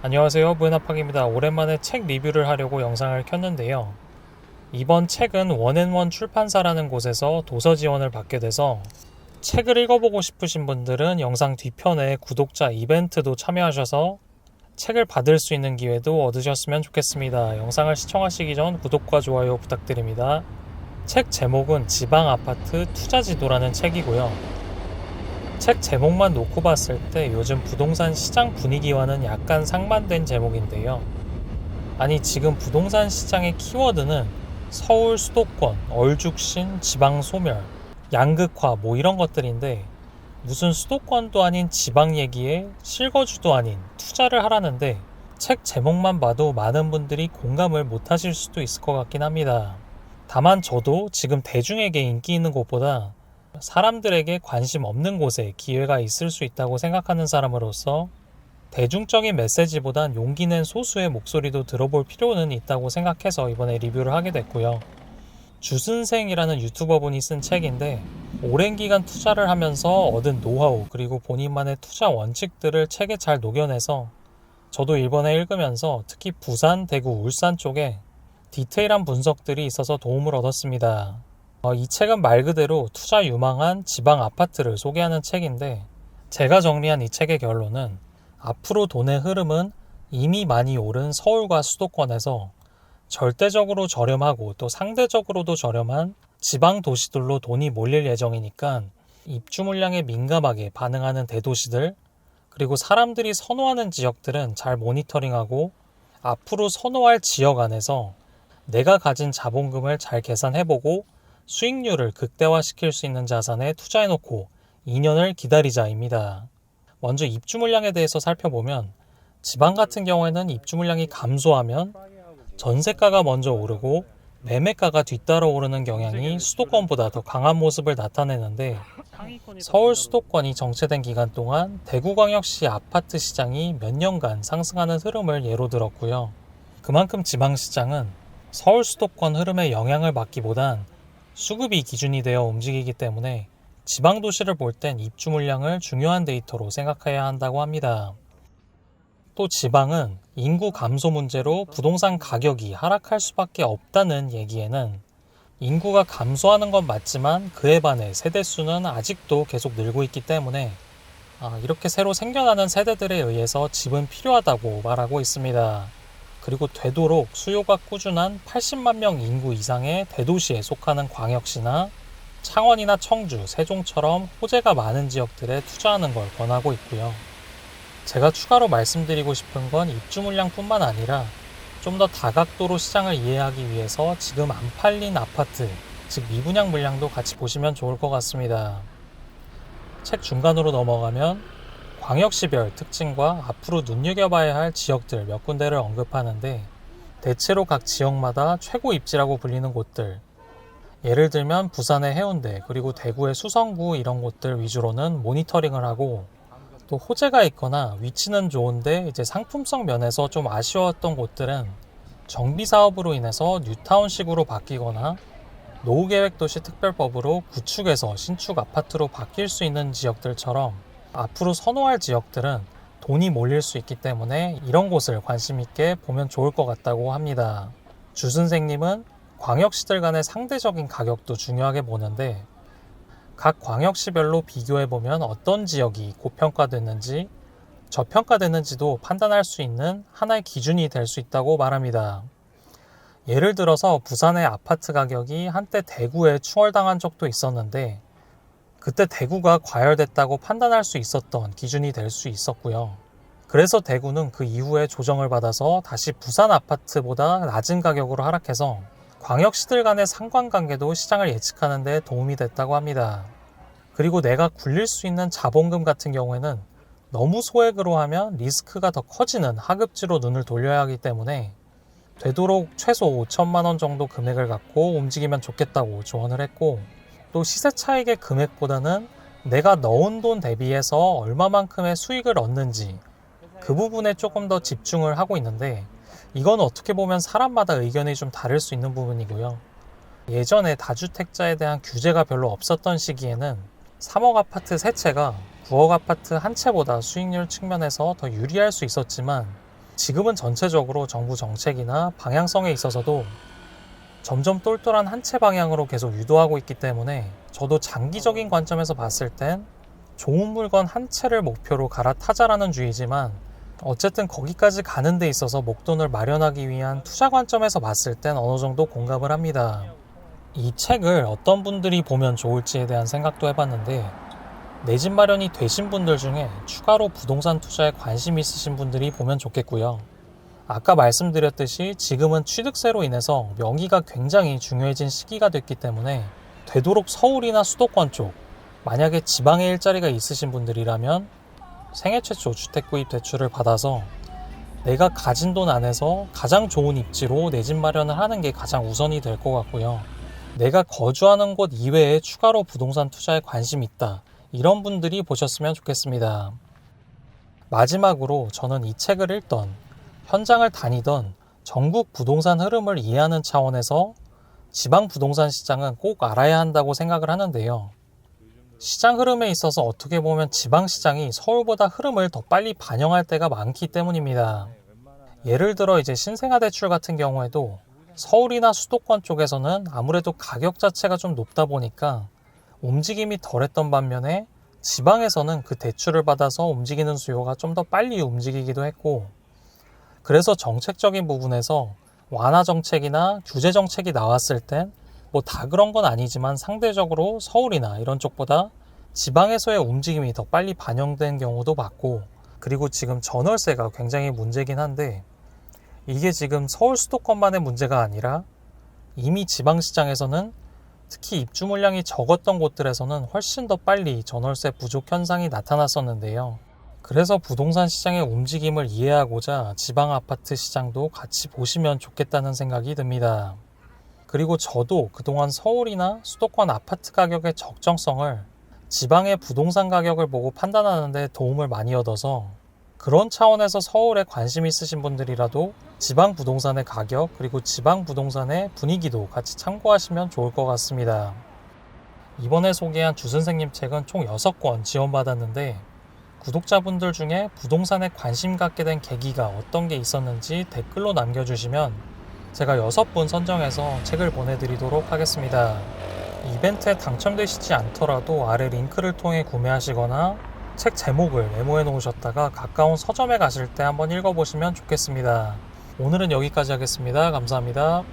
안녕하세요, 부에나팍입니다. 오랜만에 책 리뷰를 하려고 영상을 켰는데요. 이번 책은 원앤원 출판사라는 곳에서 도서 지원을 받게 돼서 책을 읽어보고 싶으신 분들은 영상 뒤편에 구독자 이벤트도 참여하셔서 책을 받을 수 있는 기회도 얻으셨으면 좋겠습니다. 영상을 시청하시기 전 구독과 좋아요 부탁드립니다. 책 제목은 지방아파트 투자지도라는 책이고요. 책 제목만 놓고 봤을 때 요즘 부동산 시장 분위기와는 약간 상반된 제목인데요. 아니, 지금 부동산 시장의 키워드는 서울 수도권, 얼죽신, 지방 소멸, 양극화 뭐 이런 것들인데 무슨 수도권도 아닌 지방 얘기에 실거주도 아닌 투자를 하라는데 책 제목만 봐도 많은 분들이 공감을 못 하실 수도 있을 것 같긴 합니다. 다만 저도 지금 대중에게 인기 있는 곳보다 사람들에게 관심 없는 곳에 기회가 있을 수 있다고 생각하는 사람으로서 대중적인 메시지보단 용기 낸 소수의 목소리도 들어볼 필요는 있다고 생각해서 이번에 리뷰를 하게 됐고요. 주슨생이라는 유튜버분이 쓴 책인데 오랜 기간 투자를 하면서 얻은 노하우 그리고 본인만의 투자 원칙들을 책에 잘 녹여내서 저도 이번에 읽으면서 특히 부산, 대구, 울산 쪽에 디테일한 분석들이 있어서 도움을 얻었습니다. 이 책은 말 그대로 투자 유망한 지방 아파트를 소개하는 책인데 제가 정리한 이 책의 결론은 앞으로 돈의 흐름은 이미 많이 오른 서울과 수도권에서 절대적으로 저렴하고 또 상대적으로도 저렴한 지방 도시들로 돈이 몰릴 예정이니까 입주 물량에 민감하게 반응하는 대도시들 그리고 사람들이 선호하는 지역들은 잘 모니터링하고 앞으로 선호할 지역 안에서 내가 가진 자본금을 잘 계산해보고 수익률을 극대화시킬 수 있는 자산에 투자해놓고 2년을 기다리자입니다. 먼저 입주 물량에 대해서 살펴보면 지방 같은 경우에는 입주 물량이 감소하면 전세가가 먼저 오르고 매매가가 뒤따라 오르는 경향이 수도권보다 더 강한 모습을 나타내는데 서울 수도권이 정체된 기간 동안 대구광역시 아파트 시장이 몇 년간 상승하는 흐름을 예로 들었고요. 그만큼 지방시장은 서울 수도권 흐름에 영향을 받기보단 수급이 기준이 되어 움직이기 때문에 지방 도시를 볼 땐 입주 물량을 중요한 데이터로 생각해야 한다고 합니다. 또 지방은 인구 감소 문제로 부동산 가격이 하락할 수밖에 없다는 얘기에는 인구가 감소하는 건 맞지만 그에 반해 세대 수는 아직도 계속 늘고 있기 때문에 이렇게 새로 생겨나는 세대들에 의해서 집은 필요하다고 말하고 있습니다. 그리고 되도록 수요가 꾸준한 80만 명 인구 이상의 대도시에 속하는 광역시나 창원이나 청주, 세종처럼 호재가 많은 지역들에 투자하는 걸 권하고 있고요. 제가 추가로 말씀드리고 싶은 건 입주 물량뿐만 아니라 좀 더 다각도로 시장을 이해하기 위해서 지금 안 팔린 아파트, 즉 미분양 물량도 같이 보시면 좋을 것 같습니다. 책 중간으로 넘어가면 광역시별 특징과 앞으로 눈여겨봐야 할 지역들 몇 군데를 언급하는데 대체로 각 지역마다 최고 입지라고 불리는 곳들, 예를 들면 부산의 해운대 그리고 대구의 수성구 이런 곳들 위주로는 모니터링을 하고 또 호재가 있거나 위치는 좋은데 이제 상품성 면에서 좀 아쉬웠던 곳들은 정비 사업으로 인해서 뉴타운식으로 바뀌거나 노후계획도시특별법으로 구축에서 신축 아파트로 바뀔 수 있는 지역들처럼 앞으로 선호할 지역들은 돈이 몰릴 수 있기 때문에 이런 곳을 관심 있게 보면 좋을 것 같다고 합니다. 주 선생님은 광역시들 간의 상대적인 가격도 중요하게 보는데 각 광역시별로 비교해보면 어떤 지역이 고평가됐는지 저평가됐는지도 판단할 수 있는 하나의 기준이 될 수 있다고 말합니다. 예를 들어서 부산의 아파트 가격이 한때 대구에 추월당한 적도 있었는데 그때 대구가 과열됐다고 판단할 수 있었던 기준이 될 수 있었고요. 그래서 대구는 그 이후에 조정을 받아서 다시 부산 아파트보다 낮은 가격으로 하락해서 광역시들 간의 상관관계도 시장을 예측하는 데 도움이 됐다고 합니다. 그리고 내가 굴릴 수 있는 자본금 같은 경우에는 너무 소액으로 하면 리스크가 더 커지는 하급지로 눈을 돌려야 하기 때문에 되도록 최소 5천만 원 정도 금액을 갖고 움직이면 좋겠다고 조언을 했고 또 시세 차익의 금액보다는 내가 넣은 돈 대비해서 얼마만큼의 수익을 얻는지 그 부분에 조금 더 집중을 하고 있는데 이건 어떻게 보면 사람마다 의견이 좀 다를 수 있는 부분이고요. 예전에 다주택자에 대한 규제가 별로 없었던 시기에는 3억 아파트 3채가 9억 아파트 한 채보다 수익률 측면에서 더 유리할 수 있었지만 지금은 전체적으로 정부 정책이나 방향성에 있어서도 점점 똘똘한 한 채 방향으로 계속 유도하고 있기 때문에 저도 장기적인 관점에서 봤을 땐 좋은 물건 한 채를 목표로 갈아타자라는 주의지만, 어쨌든 거기까지 가는 데 있어서 목돈을 마련하기 위한 투자 관점에서 봤을 땐 어느 정도 공감을 합니다. 이 책을 어떤 분들이 보면 좋을지에 대한 생각도 해봤는데, 내 집 마련이 되신 분들 중에 추가로 부동산 투자에 관심 있으신 분들이 보면 좋겠고요. 아까 말씀드렸듯이 지금은 취득세로 인해서 명의가 굉장히 중요해진 시기가 됐기 때문에 되도록 서울이나 수도권 쪽, 만약에 지방에 일자리가 있으신 분들이라면 생애 최초 주택구입 대출을 받아서 내가 가진 돈 안에서 가장 좋은 입지로 내 집 마련을 하는 게 가장 우선이 될 것 같고요. 내가 거주하는 곳 이외에 추가로 부동산 투자에 관심 있다, 이런 분들이 보셨으면 좋겠습니다. 마지막으로 저는 이 책을 읽던, 현장을 다니던 전국 부동산 흐름을 이해하는 차원에서 지방 부동산 시장은 꼭 알아야 한다고 생각을 하는데요. 시장 흐름에 있어서 어떻게 보면 지방 시장이 서울보다 흐름을 더 빨리 반영할 때가 많기 때문입니다. 예를 들어 이제 신생아 대출 같은 경우에도 서울이나 수도권 쪽에서는 아무래도 가격 자체가 좀 높다 보니까 움직임이 덜했던 반면에 지방에서는 그 대출을 받아서 움직이는 수요가 좀 더 빨리 움직이기도 했고, 그래서 정책적인 부분에서 완화 정책이나 규제 정책이 나왔을 땐 뭐 다 그런 건 아니지만 상대적으로 서울이나 이런 쪽보다 지방에서의 움직임이 더 빨리 반영된 경우도 많고, 그리고 지금 전월세가 굉장히 문제긴 한데, 이게 지금 서울 수도권만의 문제가 아니라 이미 지방시장에서는 특히 입주 물량이 적었던 곳들에서는 훨씬 더 빨리 전월세 부족 현상이 나타났었는데요. 그래서 부동산 시장의 움직임을 이해하고자 지방 아파트 시장도 같이 보시면 좋겠다는 생각이 듭니다. 그리고 저도 그동안 서울이나 수도권 아파트 가격의 적정성을 지방의 부동산 가격을 보고 판단하는 데 도움을 많이 얻어서, 그런 차원에서 서울에 관심 있으신 분들이라도 지방 부동산의 가격 그리고 지방 부동산의 분위기도 같이 참고하시면 좋을 것 같습니다. 이번에 소개한 주 선생님 책은 총 6권 지원받았는데, 구독자분들 중에 부동산에 관심 갖게 된 계기가 어떤 게 있었는지 댓글로 남겨주시면 제가 6분 선정해서 책을 보내드리도록 하겠습니다. 이벤트에 당첨되시지 않더라도 아래 링크를 통해 구매하시거나 책 제목을 메모해 놓으셨다가 가까운 서점에 가실 때 한번 읽어보시면 좋겠습니다. 오늘은 여기까지 하겠습니다. 감사합니다.